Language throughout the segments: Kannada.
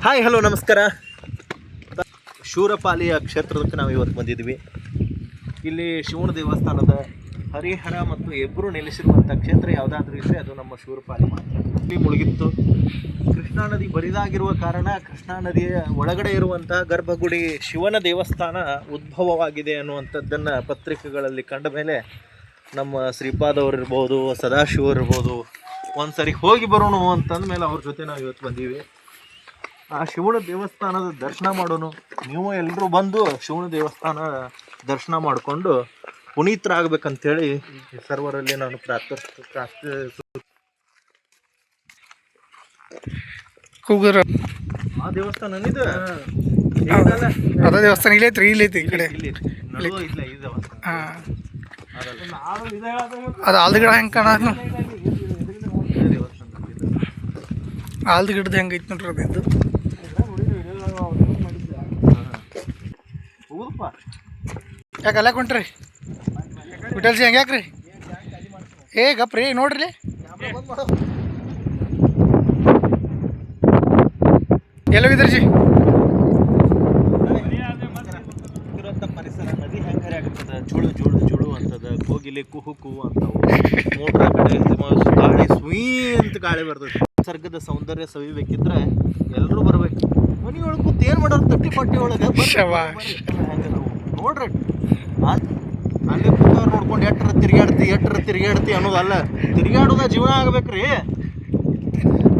ಹಾಯ್ ಹಲೋ ನಮಸ್ಕಾರ. ಶೂರಪಾಲಿಯ ಕ್ಷೇತ್ರಕ್ಕೆ ನಾವು ಇವತ್ತು ಬಂದಿದ್ವಿ. ಇಲ್ಲಿ ಶಿವನ ದೇವಸ್ಥಾನದ ಹರಿಹರ ಮತ್ತು ಇಬ್ಬರು ನೆಲೆಸಿರುವಂಥ ಕ್ಷೇತ್ರ ಯಾವುದಾದ್ರೂ ಇದ್ದರೆ ಅದು ನಮ್ಮ ಶೂರಪಾಲಿ ಮಾತ್ರ. ಇಲ್ಲಿ ಮುಳುಗಿತ್ತು. ಕೃಷ್ಣಾ ನದಿ ಬರಿದಾಗಿರುವ ಕಾರಣ ಕೃಷ್ಣಾ ನದಿಯ ಒಳಗಡೆ ಇರುವಂಥ ಗರ್ಭಗುಡಿ ಶಿವನ ದೇವಸ್ಥಾನ ಉದ್ಭವವಾಗಿದೆ ಅನ್ನುವಂಥದ್ದನ್ನು ಪತ್ರಿಕೆಗಳಲ್ಲಿ ಕಂಡ ಮೇಲೆ ನಮ್ಮ ಶ್ರೀಪಾದವ್ರು ಇರ್ಬೋದು, ಸದಾಶಿವರು ಇರ್ಬೋದು, ಒಂದು ಸರಿ ಹೋಗಿ ಬರೋಣ ಅಂತಂದ ಮೇಲೆ ಅವ್ರ ಜೊತೆ ನಾವು ಇವತ್ತು ಬಂದೀವಿ. ಆ ಶಿವನ ದೇವಸ್ಥಾನದ ದರ್ಶನ ಮಾಡೋನು. ನೀವು ಎಲ್ಲರೂ ಬಂದು ಶಿವನ ದೇವಸ್ಥಾನ ದರ್ಶನ ಮಾಡಿಕೊಂಡು ಪುನೀತರಾಗಬೇಕಂತೇಳಿ ಸರ್ವರಲ್ಲಿ ನಾನು ಆ ದೇವಸ್ಥಾನ ಅದ ದೇವಸ್ಥಾನ ಇಲ್ಲೈತ್ರಿ, ಇಲ್ಲೈತಿ ಈ ಕಡೆ ಅದು ಆಲ್ದ ಗಿಡ ಹೆಂಗೆ ಕಾಣ, ಆಲ್ದ ಗಿಡದ ಹೆಂಗೈತಿ ನೋಡ್ರಿ ಅದಿದ್ದು. ಯಾಕೆ ಅಲ್ಲ ಕೊಂಟ್ರಿ ವಿಠಲ್ಸಿ ಹೆಂಗೆ ಯಾಕ್ರಿ? ಗಪ್ರಿ ನೋಡ್ರಿ ಎಲ್ಲೋಗಿದ್ರಿ ಪರಿಸರ ನದಿ ಹೆಂಗೆ ಆಗುತ್ತದೆ, ಜುಳು ಜುಳು ಜುಳು ಅಂತದ, ಕೋಗಿಲೆ ಕುಹು ಕುಹು ಅಂತವು, ಮೋಟ್ರ ಕಡೆ ಗಾಳಿ ಸ್ವೀ ಅಂತ ಗಾಳಿ ಬರ್ತದೆ. ನಿಸರ್ಗದ ಸೌಂದರ್ಯ ಸವಿಬೇಕಿದ್ರೆ ಎಲ್ಲರೂ ಬರ್ಬೇಕು. ಮನೆಯೊಳಗೆ ಕೂತ್ ಏನು ಮಾಡೋರು ತಟ್ಟಿ ಪಟ್ಟಿ ಒಳಗೆ ಹೆಂಗೆ ನಾವು ನೋಡ್ರಿ. ಅಲ್ಲೇ ಕೂತವ್ರು ನೋಡ್ಕೊಂಡು ಎಟ್ಟರ ತಿರುಗಾಡ್ತಿ ಅನ್ನೋದಲ್ಲ, ತಿರುಗಾಡೋದ ಜೀವನ ಆಗ್ಬೇಕ್ರಿ.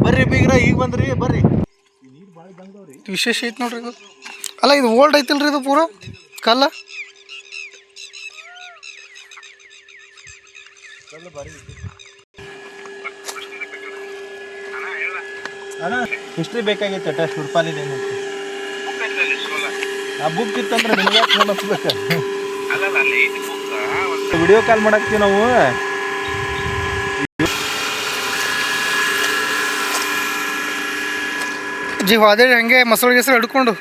ಬರ್ರಿ ಬೀಗ್ರ, ಈಗ ಬಂದ್ರಿ ಬರ್ರಿ. ನೀರು ಭಾಳ ಬಂದವ್ರಿ, ವಿಶೇಷ ಐತಿ ನೋಡ್ರಿ ಇದು. ಅಲ್ಲ ಇದು ಓಲ್ಡ್ ಐತಿಲ್ರಿ ಇದು ಪೂರ ಕಲ್ಲ ಬಾರಿ ಹಿಸ್ಟ್ರಿ ಬೇಕಾಗಿತ್ತು. ಅಟ್ಟ ಶೂರಪಾಲಿದ ಏನಂತ ಆ ಬುಕ್ ಇತ್ತಂದ್ರೆ ನಿಮಗೆ ಫೋನ್ ಹಚ್ಬೇಕು. ವಿಡಿಯೋ ಕಾಲ್ ಮಾಡಾಕ್ತೀವಿ ನಾವು. ಜೀವ ಅದೇ ಹಂಗೆ ಮೊಸರು ಗೆಸರು ಹಿಡ್ಕೊಂಡು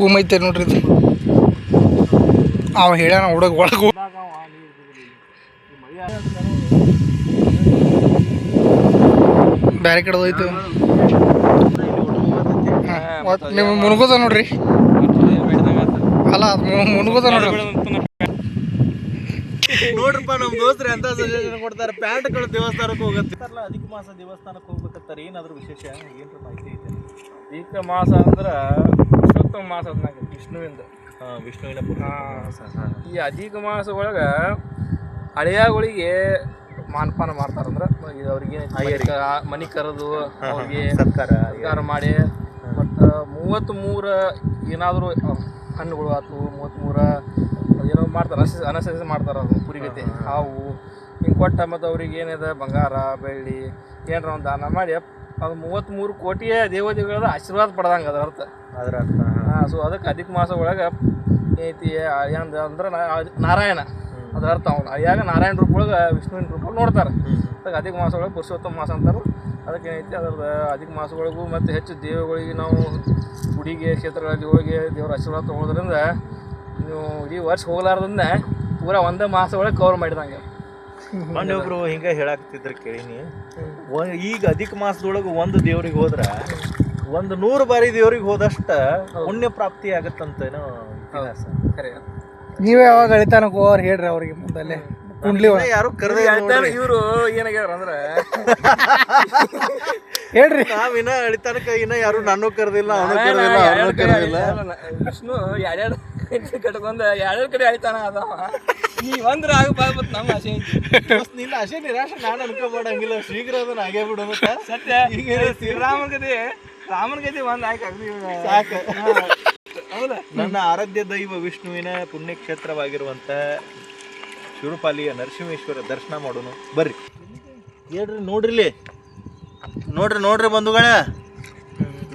ಭೂಮಿ ಐತೆ ನೋಡ್ರಿ ಇದು. ಅವ ಹೇಳ್ಯಾನ ಹುಡುಗ ಒಳಗೆ ಬ್ಯಾರೆ ಕಡೆ ಹೋಯ್ತು. ನೀವು ಮುನ್ಗೋದ ನೋಡ್ರಿ, ಅಲ್ಲ ಮುನ್ಗೋದ ನೋಡ್ರಿ. ನೋಡ್ರಪ್ಪ ನಮ್ಮ ದೋಸ್ತ್ರಿ ಅಂತ ಸಜೆಷನ್ ಕೊಡ್ತಾರೆ. ಪ್ಯಾಂಟ್ಗಳು ದೇವಸ್ಥಾನಕ್ಕೆ ಹೋಗುತ್ತೆ. ಅಧಿಕ ಮಾಸ ದೇವಸ್ಥಾನಕ್ಕೆ ಹೋಗ್ಬೇಕಂತಾರೆ. ಏನಾದ್ರು ವಿಶೇಷ ಏನ್ರ ಮಾಹಿತಿ ಐತೆ? ಅಧಿಕ ಮಾಸ ಅಂದ್ರೆ ಪುರುಷೋತ್ತಮ ಮಾಸ ಅದ್ನಾಗ ವಿಷ್ಣುವಿಂದ. ವಿಷ್ಣುವಿನ ಈ ಅಧಿಕ ಮಾಸ ಒಳಗೆ ಹಳೆಯಗಳಿಗೆ ಮಾನಪಾನ ಮಾಡ್ತಾರಂದ್ರೆ ಅವ್ರಿಗೆ ಮನಿ ಕರೆದು ಅವ್ರಿಗೆ ಸತ್ಕಾರ ಮಾಡಿ, ಮತ್ತು 33 ಏನಾದರೂ ಹಣ್ಣುಗಳು ಆಯ್ತು, 33 ಏನೋ ಮಾಡ್ತಾರೆ, ಅನಸರಿಸಿ ಮಾಡ್ತಾರೆ. ಅದು ಕುರಿಗತಿ ಹಾವು ಹಿಂಗೆ ಕೊಟ್ಟ, ಮತ್ತು ಅವ್ರಿಗೆ ಏನಿದೆ ಬಂಗಾರ ಬೆಳ್ಳಿ ಏನಾರ ಒಂದು ದಾನ ಮಾಡಿ ಅದು 33 ಕೋಟಿಯ ದೇವತೆಗಳ ಆಶೀರ್ವಾದ ಪಡೆದಂಗೆ ಅದರ ಅರ್ಥ. ಸೊ ಅದಕ್ಕೆ ಅಧಿಕ ಮಾಸ ಒಳಗೆ ಏನೈತಿ ಅಂದ್ರೆ ನಾರಾಯಣ ಅದ್ರ ಅರ್ಥ. ಅವ್ನು ಅಯ್ಯಾಗ ನಾರಾಯಣ ರೂಪ ಒಳಗೆ ವಿಷ್ಣುವಿನ ರೂಪ ನೋಡ್ತಾರೆ. ಅದಕ್ಕೆ ಅಧಿಕ ಮಾಸ ಒಳಗೆ ಪುರುಷೋತ್ತಮ ಮಾಸ ಅಂತಾರೆ. ಅದಕ್ಕೆ ಏನೈತಿ ಅದ್ರದ್ದು ಅಧಿಕ ಮಾಸ ಒಳಗೂ ಮತ್ತು ಹೆಚ್ಚು ದೇವಗಳಿಗೆ ನಾವು ಗುಡಿಗೆ ಕ್ಷೇತ್ರಗಳಲ್ಲಿ ಹೋಗಿ ದೇವರ ಆಶೀರ್ವಾದ ತೊಗೊಳೋದ್ರಿಂದ ನೀವು ಇಡೀ ವರ್ಷ ಹೋಗ್ಲಾರ್ದನ್ನ ಪೂರ ಒಂದೇ ಮಾಸ ಒಳಗೆ ಕವರ್ ಮಾಡಿದಂಗೆ. ಮೊನ್ನೆೊಬ್ರು ಹಿಂಗೆ ಹೇಳಾಕ್ತಿದ್ರು ಕೇಳೀನಿ. ಈಗ ಅಧಿಕ ಮಾಸದೊಳಗೆ ಒಂದು ದೇವ್ರಿಗೆ ಹೋದ್ರೆ 100 ಬಾರಿ ದೇವ್ರಿಗೆ ಹೋದಷ್ಟು ಪುಣ್ಯ ಪ್ರಾಪ್ತಿ ಆಗತ್ತಂತೇನೋ ಇತಿಹಾಸ. ನೀವೇ ಯಾವಾಗ ಅಳಿತಾನಕ್ಕೆ ಹೋಗೋರು ಹೇಳ್ರಿ ಅವ್ರಿಗೆ ಮುಂದಲ್ಲೇ ಕುಂಡ್ಲಿ ಯಾರು ಕರೆದ ಇವರು ಏನಾಗ್ಯಾರ ಅಂದ್ರೆ ಹೇಳ್ರಿ. ನಾವಿನ್ನ ಅಳಿತಾನಕ ಇನ್ನ ಯಾರು ನಾನು ಕರೆದಿಲ್ಲ, ಅವನು ಕರೆದಿಲ್ಲ. ವಿಷ್ಣು ಎರಡೆರಡು ಕಟ್ಕೊಂಡ್ ಎರಡೆರಡು ಕಡೆ ಅಳಿತಾನ ಅದಾವ. ನೀವ್ ಅಂದ್ರೆ ಆಗಬಾರ್ದು ನಮ್ಮ ಆಸೆ ಐತಿ. ನಿನ್ನ ಆಸೆ ನಿರಾಶೆ ನಾನು ಅನ್ಕೋಬೇಡಂಗಿಲ್ಲ. ಶೀಘ್ರ ಅದನ್ನ ಆಗೇ ಬಿಡು. ಸತ್ಯ ಈಗ ರಾಮನ ಗತಿ ಒಂದ್ ಆಯ್ಕಾಗ್ಲಿ ಸಾಕು. ನನ್ನ ಆರಾಧ್ಯ ದೈವ ವಿಷ್ಣುವಿನ ಪುಣ್ಯಕ್ಷೇತ್ರವಾಗಿರುವಂಥ ಶೂರಪಾಲಿಯ ನರಸಿಂಹೇಶ್ವರ ದರ್ಶನ ಮಾಡೋಣ ಬರ್ರಿ. ಹೇಳ್ರಿ, ನೋಡ್ರಿ ಬಂಧುಗಳೇ,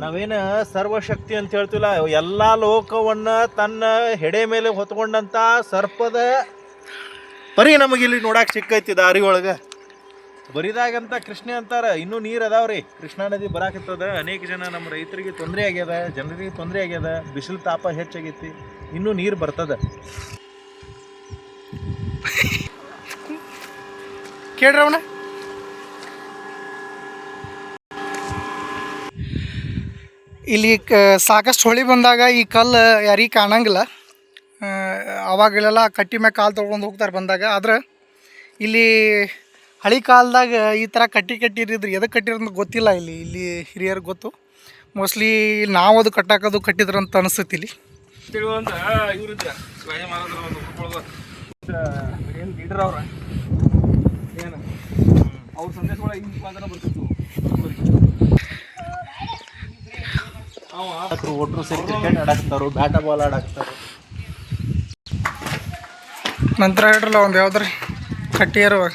ನಾವೇನು ಸರ್ವಶಕ್ತಿ ಅಂತ ಹೇಳ್ತಿಲ್ಲ. ಎಲ್ಲ ಲೋಕವನ್ನ ತನ್ನ ಹೆಡೆ ಮೇಲೆ ಹೊತ್ಕೊಂಡಂತ ಸರ್ಪದ ಪರಿ ನಮಗಿಲ್ಲಿ ನೋಡಕ್ಕೆ ಸಿಕ್ಕೈತಿ ದಾರಿ ಒಳಗೆ. ಬರಿದಾಗಂತ ಕೃಷ್ಣ ಅಂತಾರ. ಇನ್ನೂ ನೀರು ಅದಾವ್ರಿ. ಕೃಷ್ಣಾ ನದಿ ಬರಾಕತ್ತದ. ಅನೇಕ ಜನ ನಮ್ಮ ರೈತರಿಗೆ ತೊಂದರೆ ಆಗ್ಯದ, ಜನರಿಗೆ ತೊಂದರೆ ಆಗ್ಯದ. ಬಿಸಿಲು ತಾಪ ಹೆಚ್ಚಾಗೈತಿ. ಇನ್ನೂ ನೀರು ಬರ್ತದ. ಕೇಳ್ರಿ ಅವನ ಇಲ್ಲಿ ಸಾಕಷ್ಟು ಹೊಳಿ ಬಂದಾಗ ಈ ಕಲ್ಲು ಯಾರಿಗೆ ಕಾಣಂಗಿಲ್ಲ. ಅವಾಗೆಲ್ಲ ಕಟ್ಟಿ ಮ್ಯಾಗ ಕಾಲು ತೊಗೊಂಡು ಹೋಗ್ತಾರೆ ಬಂದಾಗ. ಆದ್ರೆ ಇಲ್ಲಿ ಹಳೆ ಕಾಲದಾಗ ಈ ಥರ ಕಟ್ಟಿರಿದ್ರು ಎದಕ್ಕೆ ಕಟ್ಟಿರೋದು ಗೊತ್ತಿಲ್ಲ. ಇಲ್ಲಿ ಹಿರಿಯರಿಗೆ ಗೊತ್ತು. ಮೋಸ್ಟ್ಲಿ ನಾವು ಅದು ಕಟ್ಟಿದ್ರು ಅಂತ ಅನಿಸ್ತೈತಿ. ಇಲ್ಲಿ ತಿಳುವಂತ ಇವ್ರಿದ್ದ ಶಿವಾಜಿ ಮಹಾರಾಜರ ಒಂದು ಏನು ಲೀಡರ್ ಅವ್ರ ಏನು ಅವ್ರ ಸಂದೇಶಗಳ ಈ ಮುಖಾಂತರ ಬರ್ತಿತ್ತು. ಒಟ್ಟರು ಸೇರಿ ಕ್ರಿಕೆಟ್ ಆಡಾಕ್ತಾರು, ಬ್ಯಾಟ ಬಾಲ್ ಆಡಾಕ್ತಾರೆ. ನಂತರ ಹೇಳ್ರಲ್ಲ ಒಂದು ಯಾವ್ದಾರ ಕಟ್ಟಿಯರವಾಗ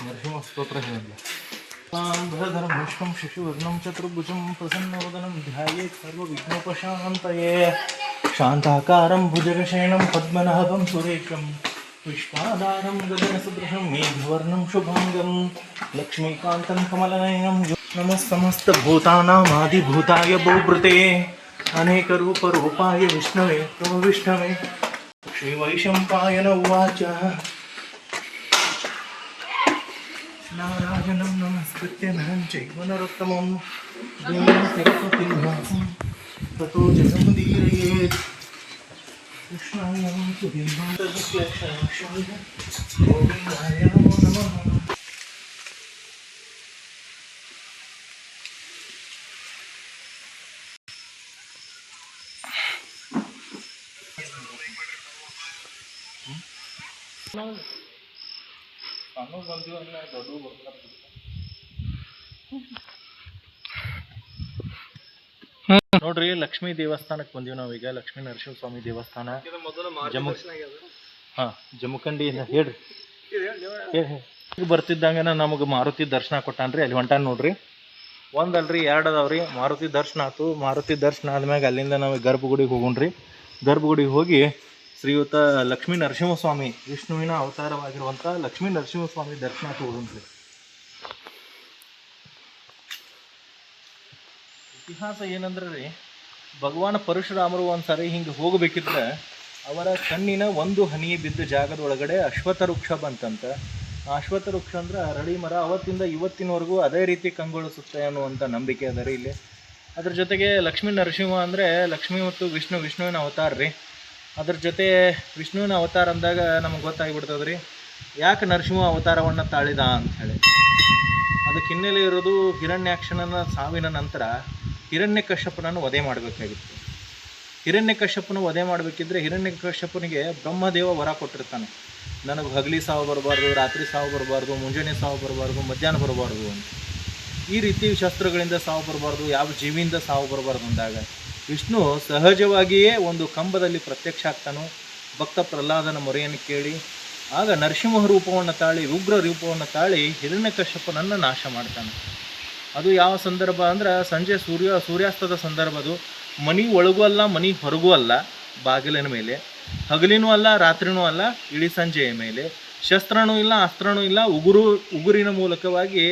ನರಸಿಂಹ ಸ್ತೋತ್ರ ಹೇಳಿಲ್ಲ. ಧರಧರಂ ವಿಶ್ವಂ ಶಿಶುವರ್ಣಂ ಚತುರ್ಭುಜಂ ಪ್ರಸನ್ನವದನಂ ಧ್ಯಾಯೇತ್ ಸರ್ವವಿಘ್ನೋಪಶಾಂತಯೇ ಶಾಂತಾಕಾರಂ ಭುಜಗಶಯನಂ ಪದ್ಮನಾಭಂ ಸುರೇಶಂ ವಿಶ್ವಾಧಾರಂ ಗಗನಸದೃಶಂ ಮೇಘವರ್ಣಂ ಶುಭಾಂಗಂ ಲಕ್ಷ್ಮೀಕಾಂತಂ ಕಮಲನಯನಂ ನಮಃ ಸಮಸ್ತಭೂತಾನಾಮಾದಿಭೂತಾಯ ಬಹುಭೃತೆ ಅನೇಕರೂಪರೂಪಾಯ ವಿಷ್ಣವೇ ತವ ವಿಷ್ಣವೇ. ಶ್ರೀವೈಶಂಪಾಯನ ಉವಾಚ ನಾರಾಯಣಂ ನಮಸ್ಕೃತ್ಯ ನರಂ ಚೈವ ನರೋತ್ತಮಂ ದೇವೀಂ ಸರಸ್ವತೀಂ ತತೋ ಜಗಮುದೀರಯೇತ್. ಕೃಷ್ಣಾಯ ಗೋವಿಂದಾಯ ನಮೋ ನಮಃ. ನೋಡ್ರಿ, ಲಕ್ಷ್ಮೀ ದೇವಸ್ಥಾನಕ್ಕೆ ಬಂದೀವಿ ನಾವೀಗ. ಲಕ್ಷ್ಮೀ ನರಸಿಂಹಸ್ವಾಮಿ ದೇವಸ್ಥಾನ ಜಮಖಂಡಿಯಿಂದ. ಹೇಳ್ರಿ ಈಗ ಬರ್ತಿದ್ದಂಗೆ ನಮಗೆ ಮಾರುತಿ ದರ್ಶನ ಕೊಟ್ಟಾನ್ರಿ. ಅಲ್ಲಿ ಹೊಂಟಾನ ನೋಡ್ರಿ. ಒಂದಲ್ರಿ ಎರಡು ಅದಾವ್ರಿ. ಮಾರುತಿ ದರ್ಶನ ಆಯ್ತು. ಮಾರುತಿ ದರ್ಶನ ಆದ್ಮ್ಯಾಗ ಅಲ್ಲಿಂದ ನಾವು ಗರ್ಭಗುಡಿಗೆ ಹೋಗೋಣ್ರಿ. ಗರ್ಭಗುಡಿಗೆ ಹೋಗಿ ಶ್ರೀಯುತ ಲಕ್ಷ್ಮೀ ನರಸಿಂಹಸ್ವಾಮಿ, ವಿಷ್ಣುವಿನ ಅವತಾರವಾಗಿರುವಂಥ ಲಕ್ಷ್ಮೀ ನರಸಿಂಹಸ್ವಾಮಿ ದರ್ಶನ ಹೋಗೋಣ್ರಿ. ಇತಿಹಾಸ ಏನಂದ್ರೆ ರೀ, ಭಗವಾನ್ ಪರಶುರಾಮರು ಒಂದ್ಸರಿ ಹಿಂಗೆ ಹೋಗಬೇಕಿದ್ರೆ ಅವರ ಕಣ್ಣಿನ ಒಂದು ಹನಿ ಬಿದ್ದ ಜಾಗದ ಒಳಗಡೆ ಅಶ್ವತ್ಥ ವೃಕ್ಷ ಬಂತಂತ. ಆ ಅಶ್ವತ್ಥ ವೃಕ್ಷ ಅಂದ್ರೆ ಅರಳಿ ಮರ. ಅವತ್ತಿಂದ ಇವತ್ತಿನವರೆಗೂ ಅದೇ ರೀತಿ ಕಂಗೊಳಿಸುತ್ತೆ ಅನ್ನುವಂಥ ನಂಬಿಕೆ ಅದ ರೀ ಇಲ್ಲಿ. ಅದ್ರ ಜೊತೆಗೆ ಲಕ್ಷ್ಮೀ ನರಸಿಂಹ ಅಂದರೆ ಲಕ್ಷ್ಮೀ ಮತ್ತು ವಿಷ್ಣುವಿನ ಅವತಾರ ರೀ. ಅದ್ರ ಜೊತೆ ವಿಷ್ಣುವಿನ ಅವತಾರ ಅಂದಾಗ ನಮಗೆ ಗೊತ್ತಾಗಿಬಿಡ್ತದೆ ರೀ ಯಾಕೆ ನರಸಿಂಹ ಅವತಾರವನ್ನು ತಾಳಿದ ಅಂಥೇಳಿ. ಅದಕ್ಕೆ ಹಿನ್ನೆಲೆ ಇರೋದು ಹಿರಣ್ಯಾಕ್ಷನ ಸಾವಿನ ನಂತರ ಹಿರಣ್ಯಕಶ್ಯಪನನ್ನು ವಧೆ ಮಾಡಬೇಕಾಗಿತ್ತು. ಹಿರಣ್ಯಕಶ್ಯಪನ ವಧೆ ಮಾಡಬೇಕಿದ್ರೆ ಹಿರಣ್ಯಕಶ್ಯಪನಿಗೆ ಬ್ರಹ್ಮದೇವ ವರ ಕೊಟ್ಟಿರ್ತಾನೆ, ನನಗೆ ಹಗಲಿ ಸಾವು ಬರಬಾರ್ದು, ರಾತ್ರಿ ಸಾವು ಬರಬಾರ್ದು, ಮುಂಜಾನೆ ಸಾವು ಬರಬಾರ್ದು, ಮಧ್ಯಾಹ್ನ ಬರಬಾರ್ದು ಅಂತ. ಈ ರೀತಿ ಶಸ್ತ್ರಗಳಿಂದ ಸಾವು ಬರಬಾರ್ದು, ಯಾವ ಜೀವಿಯಿಂದ ಸಾವು ಬರಬಾರ್ದು ಅಂದಾಗ ವಿಷ್ಣು ಸಹಜವಾಗಿಯೇ ಒಂದು ಕಂಬದಲ್ಲಿ ಪ್ರತ್ಯಕ್ಷ ಆಗ್ತಾನೋ. ಭಕ್ತ ಪ್ರಹ್ಲಾದನ ಮೊರೆಯನ್ನು ಕೇಳಿ ಆಗ ನರಸಿಂಹ ರೂಪವನ್ನು ತಾಳಿ, ಉಗ್ರ ರೂಪವನ್ನು ತಾಳಿ ಹಿರಣ್ಯಕಶ್ಯಪನನ್ನು ನಾಶ ಮಾಡ್ತಾನೆ. ಅದು ಯಾವ ಸಂದರ್ಭ ಅಂದ್ರೆ ಸಂಜೆ ಸೂರ್ಯಾಸ್ತದ ಸಂದರ್ಭ. ಅದು ಮನೆ ಒಳಗೂ ಅಲ್ಲ, ಮನೆ ಹೊರಗೂ ಅಲ್ಲ, ಬಾಗಿಲಿನ ಮೇಲೆ. ಹಗಲಿನೂ ಅಲ್ಲ, ರಾತ್ರಿನೂ ಅಲ್ಲ, ಇಳಿ ಸಂಜೆಯ ಮೇಲೆ. ಶಸ್ತ್ರನೂ ಇಲ್ಲ, ಅಸ್ತ್ರನೂ ಇಲ್ಲ. ಉಗುರಿನ ಮೂಲಕವಾಗಿ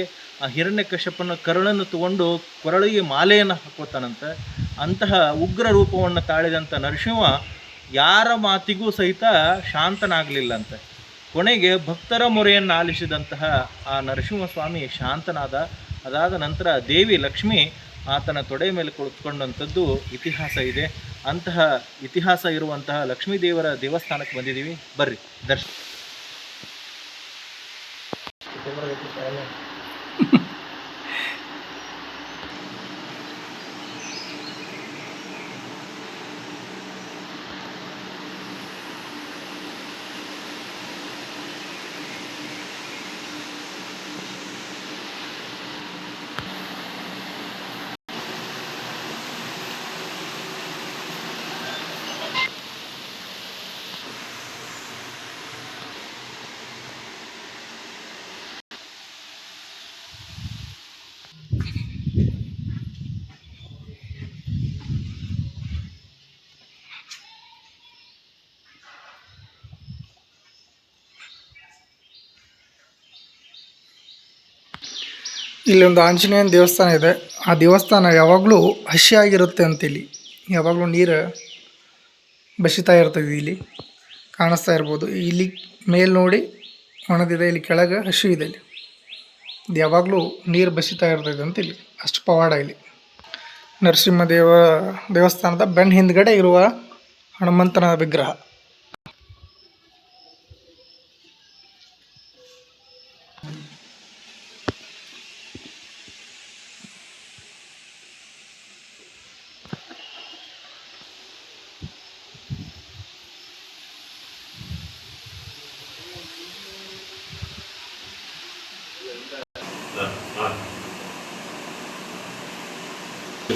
ಆ ಹಿರಣ್ಯಕಶ್ಯಪನ ಕರುಳನ್ನು ತಗೊಂಡು ಕೊರಳಿಗೆ ಮಾಲೆಯನ್ನು ಹಾಕೋತಾನಂತೆ. ಅಂತಹ ಉಗ್ರ ರೂಪವನ್ನು ತಾಳಿದಂಥ ನರಸಿಂಹ ಯಾರ ಮಾತಿಗೂ ಸಹಿತ ಶಾಂತನಾಗಲಿಲ್ಲಂತೆ. ಕೊನೆಗೆ ಭಕ್ತರ ಮೊರೆಯನ್ನು ಆಲಿಸಿದಂತಹ ಆ ನರಸಿಂಹಸ್ವಾಮಿ ಶಾಂತನಾದ. ಅದಾದ ನಂತರ ದೇವಿ ಲಕ್ಷ್ಮಿ ಆತನ ತೊಡೆ ಮೇಲೆ ಕುಳಿತುಕೊಂಡಂಥದ್ದು ಇತಿಹಾಸ ಇದೆ. ಅಂತಹ ಇತಿಹಾಸ ಇರುವಂತಹ ಲಕ್ಷ್ಮೀ ದೇವರ ದೇವಸ್ಥಾನಕ್ಕೆ ಬಂದಿದ್ದೀವಿ. ಬರ್ರಿ ದರ್ಶನ. ಇಲ್ಲಿ ಒಂದು ಆಂಜನೇಯನ ದೇವಸ್ಥಾನ ಇದೆ. ಆ ದೇವಸ್ಥಾನ ಯಾವಾಗಲೂ ಹಸಿಯಾಗಿರುತ್ತೆ ಅಂತಿಲ್ಲಿ. ಯಾವಾಗಲೂ ನೀರು ಬಸಿತಾ ಇರ್ತದೆ. ಇಲ್ಲಿ ಕಾಣಿಸ್ತಾ ಇರ್ಬೋದು. ಇಲ್ಲಿ ಮೇಲೆ ನೋಡಿ ಒಣದಿದೆ, ಇಲ್ಲಿ ಕೆಳಗೆ ಹಸಿ ಇದೆ. ಇಲ್ಲಿ ಇದು ಯಾವಾಗಲೂ ನೀರು ಬಸಿತಾ ಇರ್ತದೆ ಅಂತ ಇಲ್ಲಿ. ಅಷ್ಟು ಪವಾಡ ಇಲ್ಲಿ. ನರಸಿಂಹದೇವ ದೇವಸ್ಥಾನದ ಬೆನ್ನ ಹಿಂದ್ಗಡೆ ಇರುವ ಹನುಮಂತನ ವಿಗ್ರಹ.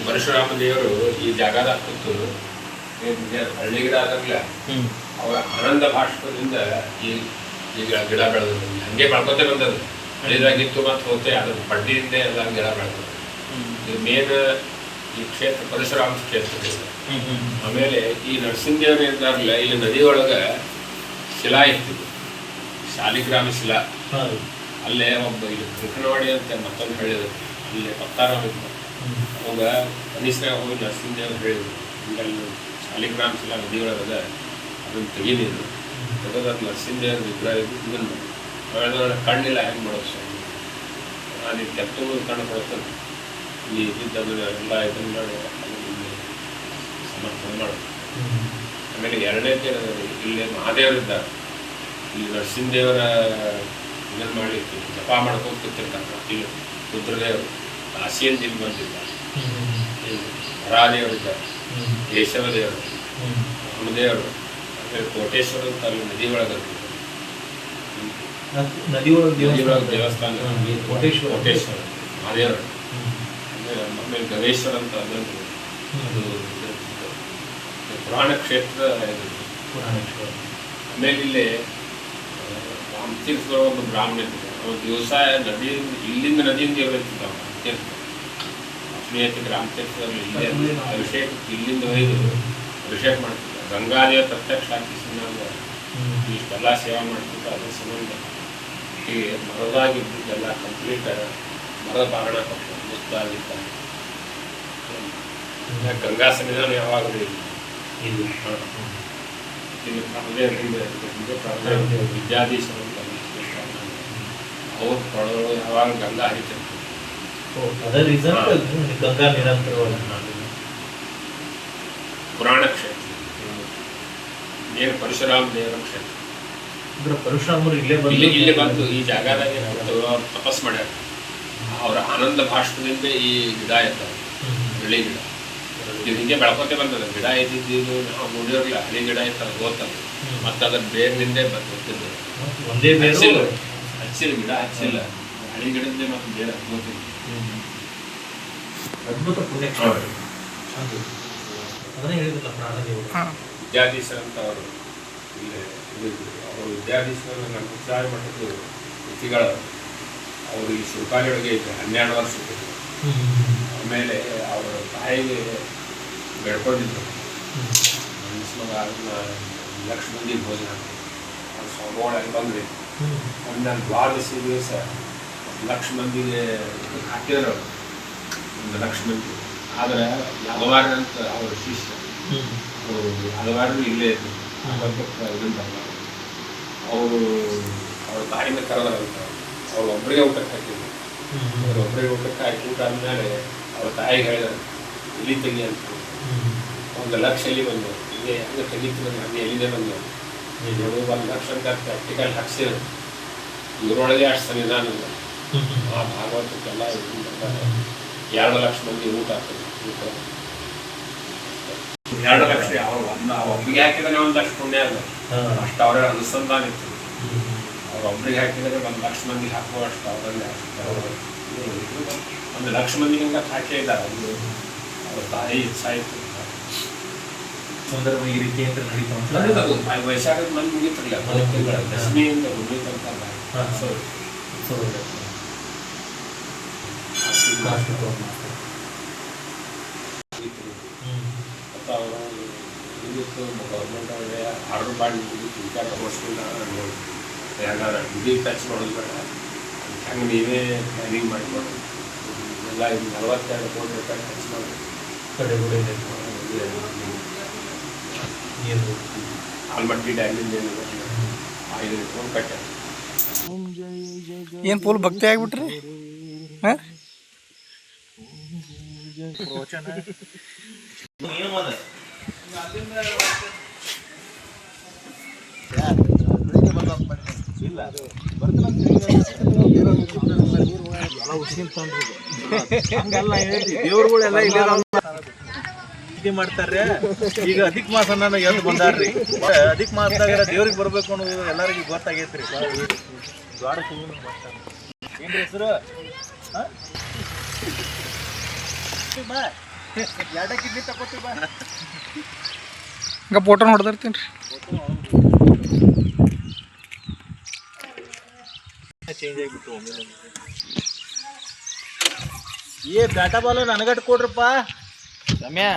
ಪರಶುರಾಮ ದೇವರು ಈ ಜಾಗದಾಗ ಕೂತು ಹಳ್ಳಿ ಗಿಡ ಆದಾಗಲ ಅವ ಆನಂದ ಭಾಷ್ಪದಿಂದ ಈ ಗಿಡ ಬೆಳೆದ ಹಂಗೆ ಬೆಳ್ಕೊತೆ ಬಂದದು. ಹಳ್ಳಿದಾಗಿತ್ತು ಮತ್ತು ಹೋತೆ ಅದ್ರ ಪಡ್ಡಿಯಿಂದ ಎಲ್ಲ ಗಿಡ ಬೆಳೆದ. ಇದು ಮೇನ್ ಈ ಕ್ಷೇತ್ರ ಪರಶುರಾಮ ಕ್ಷೇತ್ರ. ಆಮೇಲೆ ಈ ನರಸಿಂಹದೇವರು ಇದ್ದಾರಲ್ಲ, ಇಲ್ಲಿ ನದಿ ಒಳಗೆ ಶಿಲಾ ಇತ್ತು, ಶಾಲಿಗ್ರಾಮ ಶಿಲಾ. ಅಲ್ಲೇ ಒಬ್ಬ ಇಲ್ಲಿ ಕೃಷ್ಣವಾಡಿ ಅಂತ ಮತ್ತೊಂದು ಹೇಳಿದ್ರು, ಅಲ್ಲಿ ಭಕ್ತಾರಾಮ ಇತ್ತು. ಅವಾಗ ಕನಿಷ್ಠಾಗ ಹೋಗಿ ನರಸಿಂಹದೇವರು ಹೇಳಿದ್ರು, ಹಿಂಗಲ್ಲಿ ಶಾಲಿಗ್ರಾಮ ಶಿಲಾ ನದಿ ಒಳಗದ, ಅದನ್ನು ತೆಗೀನಿದ್ರು ತೆಗೆದು ಅದು ನರಸಿಂಹದೇವ್ರ ವಿಗ್ರಹ ಇದನ್ನು ಹೇಳಿದ್ರೆ ಕಣ್ಣಿಲ್ಲ ಹೆಂಗೆ ಮಾಡೋದು ಸ್ವಾಮಿ, ನಾನು ಇದು ಕೆತ್ತು ಕಣ್ಣು ಕೊಡ್ತೇನೆ, ಇಲ್ಲಿ ಇದ್ದಿದ್ದು ಎಲ್ಲ ಇದನ್ನು ಮಾಡಿ ಅದನ್ನು ಸಮರ್ಥನೆ ಮಾಡೋದು. ಆಮೇಲೆ ಎರಡನೇದೇ ಇಲ್ಲಿ ಮಹಾದೇವರಿದ್ದಾರೆ, ಇಲ್ಲಿ ನರಸಿಂಹದೇವರ ಇದನ್ನು ಮಾಡಿ ಜಪ ಮಾಡ್ಕೊಂಡು ಕೂತಿರ್ತಾರೆ. ಇಲ್ಲಿ ರುದ್ರದೇವರು ಕಾಶಿಯಿಂದ ಇಲ್ಲಿ ಬಂದಿದ್ದಾರೆ, ವರಾದೇವರಿದ್ದಾರೆ, ಕೇಶವದೇವರು, ರಾಮದೇವರು, ಆಮೇಲೆ ಕೋಟೇಶ್ವರ ಅಂತ ಅಲ್ಲಿ ನದಿ ಒಳಗೆ ದೇವಸ್ಥಾನ ಕೋಟೇಶ್ವರ ಮಹಾದೇವರು. ಆಮೇಲೆ ಗವೇಶ್ವರ ಅಂತ ಅದೊಂದು ಅದು ಪುರಾಣ ಕ್ಷೇತ್ರ. ಆಮೇಲೆ ಇಲ್ಲಿ ರಾಮತೀರ್ಥದೊಳಗೆ ಒಬ್ಬ ಬ್ರಾಹ್ಮಣ ಇರ್ತಾರೆ, ಅವ್ರು ದಿವಸ ನದಿ ಇಲ್ಲಿಂದ ನದಿಯಿಂದ ಇರ್ತಿದ್ದ ರಾಮತೀರ್ಥ ಅಶ್ವೀಯತಿಗೆ ರಾಮತೀರ್ಥದಲ್ಲಿ ಇಲ್ಲೇ ಅಭಿಷೇಕ ಇಲ್ಲಿಂದ ಒಯ್ದು ಅಭಿಷೇಕ ಮಾಡ್ತಿದ್ದ. ಗಂಗಾದೇವ ಪ್ರತ್ಯಕ್ಷ ಹಾಕಿಸಿದಾಗ ಇಷ್ಟೆಲ್ಲ ಸೇವೆ ಮಾಡ್ತಿದ್ದ. ಅದ್ರ ಸಂಬಂಧ ಈ ಮರದಾಗಿದ್ದೆಲ್ಲ ಕಂಪ್ಲೀಟ್ ಮರದ ಬಾರಣ ಪಕ್ಷ ಮುಕ್ತಾಗಿದ್ದ. ಗಂಗಾ ಸನ್ನಿಧಾನ ಯಾವಾಗಲೂ ಇಲ್ಲಿ ವಿದ್ಯಾಧೀಶರು ಅಂತ ಅವ್ರ ಕೊಳಗಳು ಯಾವಾಗ ಗಂಗಾ ಹರಿತಿರ್ತಾರೆ. ಪುರಾಣ ಕ್ಷೇತ್ರ ಏನು ಪರಶುರಾಮ ದೇವರ ಕ್ಷೇತ್ರ. ಪರಶುರಾಮರು ಇಲ್ಲೇ ಬಂದು ಈ ಜಾಗದಾಗೆ ಅವ್ರು ತಪಸ್ ಮಾಡ್ಯಾರ. ಅವರ ಆನಂದ ಭಾಷಣದಿಂದ ಈ ಗಿಡ ಇರ್ತಾರೆ, ಹಳ್ಳಿ ಗಿಡ. ಇದು ಹಿಂಗೆ ಬೆಳ್ಕೊತೆ ಬಂದದ. ಗಿಡ ಇದ್ದಿದ್ದು ನಾವು ನೋಡಿರಲಿಲ್ಲ, ಹಳ್ಳಿ ಗಿಡ ಇರ್ತಾರೆ ಗೊತ್ತಲ್ಲ. ಮತ್ತು ಅದ್ರ ಬೇರಿನಿಂದೇ ಗೊತ್ತಿದ್ದು, ಹಚ್ಚಿಲ್ಲ ಗಿಡ ಹಚ್ಚಿಲ್ಲ, ಹಳ್ಳಿ ಗಿಡದಿಂದ ಮತ್ತು ಬೇರೆ ಗೊತ್ತಿಲ್ಲ. ಅದ್ಭುತ ಪುಣ್ಯ ಅದನ್ನೇ ಹೇಳಿದ್ರಲ್ಲ ಪ್ರಾಣದೇವರು. ವಿದ್ಯಾಧೀಶರು ಅಂತ ಅವರು ಇಲ್ಲಿ ಅವರು ವಿದ್ಯಾಧೀಶರನ್ನು ನಮ್ಮ ಉಚ್ಚಾರ ಮಟ್ಟದ್ದು ವ್ಯಕ್ತಿಗಳು. ಅವರು ಈ ಸುರ್ಕಾಲಿಯೊಳಗೆ ಇದ್ದರು, 12 ವರ್ಷ ಇದ್ದರು. ಆಮೇಲೆ ಅವರ ತಾಯಿಗೆ ಬೆಳ್ಕೊಂಡಿದ್ರು. ಅದನ್ನ ಲಕ್ಷ ಮಂದಿ ಭೋಜನ ಅವ್ರು ಸ್ವಾಮಿಗಳಾಗಿ ಬಂದ್ರಿ. ಒಂದು 12 ದಿವಸ 1 ಲಕ್ಷ ಮಂದಿಗೆ ಹಾಕಿದ್ರು, 1 ಲಕ್ಷ ಮಂದಿ. ಆದರೆ ಯಾದವಾರ ಅಂತ ಅವ್ರ ಶಿಷ್ಯ, ಅವರು ಯಾದವಾರನು ಇಲ್ಲೇ ಇದ್ರು. ಇದರಿಂದ ಅವರು ಅವ್ರ ತಾಯಿನ ಕರೆದ್ರಂತ. ಅವ್ರು ಒಬ್ಬರಿಗೆ ಊಟಕ್ಕೆ ಹಾಕಿದ್ರು. ಅವ್ರು ಒಬ್ಬರಿಗೆ ಊಟಕ್ಕೆ ಹಾಕಿ ಊಟ ಆದ್ಮೇಲೆ ಅವ್ರ ತಾಯಿಗೆ ಹೇಳಿದ್ರು, ಎಲ್ಲಿ ತೆಗಿ ಅಂತ. 1 ಲಕ್ಷ ಎಲ್ಲಿ ಬಂದು ಹಿಂಗೆ ಹಂಗೆ ತೆಗಿತಿದ್ರು. ಹಂಗೆ ಎಲ್ಲಿದೆ ಬಂದು 1 ಲಕ್ಷ ಅಂತ ಪ್ರಾಕ್ಟಿಕಲ್ ಹಾಕ್ಸಿದ್ರು. ಇವರೊಳಗೆ ಅಷ್ಟು ಸನ್ನಿಧಾನ ಇಲ್ಲ. ಆ ಭಾಗವತಕ್ಕೆಲ್ಲ 2 ಲಕ್ಷ ಮಂದಿ ಊಟ ಆಗ್ತದೆ. 2 ಲಕ್ಷ ಒಬ್ಬರಿಗೆ ಹಾಕಿದ್ರೆ 1 ಲಕ್ಷ ಪುಣ್ಯ ಅಲ್ಲ, ಅಷ್ಟು ಅವರ ಅನುಸಂಧಾನ ಇತ್ತು. ಅವ್ರೊಬ್ಬರಿಗೆ ಹಾಕಿದರೆ 1 ಲಕ್ಷ ಮಂದಿಗೆ ಹಾಕುವಷ್ಟು ಅವರಲ್ಲಿ 1 ಲಕ್ಷ ಮಂದಿಗೆ ಹಂಗೆ ಹಾಕೇ ಇದ್ದಾರೆ. ಅವ್ರ ತಾಯಿ ಸಾಯ್ತು. ಸಂದರ್ಭ ಈ ರೀತಿ ಅಂತ ನಡೀತಾ ವೈಶಾಖದ ಮಂದಿ ಮುಗಿತಿರಲಿಲ್ಲ, ದಶಮಿಯಿಂದ ಮುಗಿತಂತ. ಅವರು ಇದಿತ್ತು ಗೌರ್ಮೆಂಟ್ ಅವರೇ ಆರ್ಡರ್ ಮಾಡಿ ವಿಚಾರ ತಗೋಸ್ಕೊಂಡು ಯಾರು ಇದು ಟಚ್ ಮಾಡೋದು ಬೇಡ, ಹಂಗೆ ನೀವೇ ಪ್ಲಾನಿಂಗ್ ಮಾಡಿಕೊಡು ಎಲ್ಲ. ಇದು 42 ಕೋಟಿ ರೂಪಾಯಿ ಟಚ್ ಮಾಡಿ ಆಲ್ಮಟ್ಟಿ ಡ್ಯಾಮಿಂದ 5 ಕೋಟಿ ಕಟ್ಟ. ಏನು ಫುಲ್ ಭಕ್ತಿ ಆಗ್ಬಿಟ್ರಿ ಹಾಂ? ಪ್ರವಚನ ನಿಯಮ ಅದ. ಇಲ್ಲ ಎಲ್ಲ ಉಸ್ಕಿನ್ ತಂದ್ರಿ ಹಂಗಲ್ಲ ಹೇಳ್ತಿ ದೇವ್ರುಗಳೆಲ್ಲ ಇಲ್ಲೇ ಮಾಡ್ತಾರೆ. ಈಗ ಅಧಿಕ ಮಾಸನ ಎದ್ದು ಬಂದಾರ್ರಿ. ಅಧಿಕ ಮಾಸದಾಗ ದೇವ್ರಿಗೆ ಬರ್ಬೇಕು ಅನ್ನೋದು ಎಲ್ಲರಿಗೂ ಗೊತ್ತಾಗೈತ್ರಿ. ದ್ವಾಡ ಮಾಡ್ತಾರೆ. ಏನ್ರಿ ಹೆಸರು? ಬಾ ಎರಡಕ್ಕೆ ಇಡ್ಲಿ ತಗೋತೀವಿ ಬಾ. ಈಗ ಫೋಟೋ ನೋಡ್ದಿರ್ತೀನಿ ರೀ. ಚೇಂಜ್ ಆಗಿಬಿಟ್ಟು ಒಮ್ಮೆ ಏ ಬ್ಯಾಟಾ ಬಾಲ್ ನನಗಟ್ಟು ಕೊಡ್ರಪ್ಪ. ಸಮಯ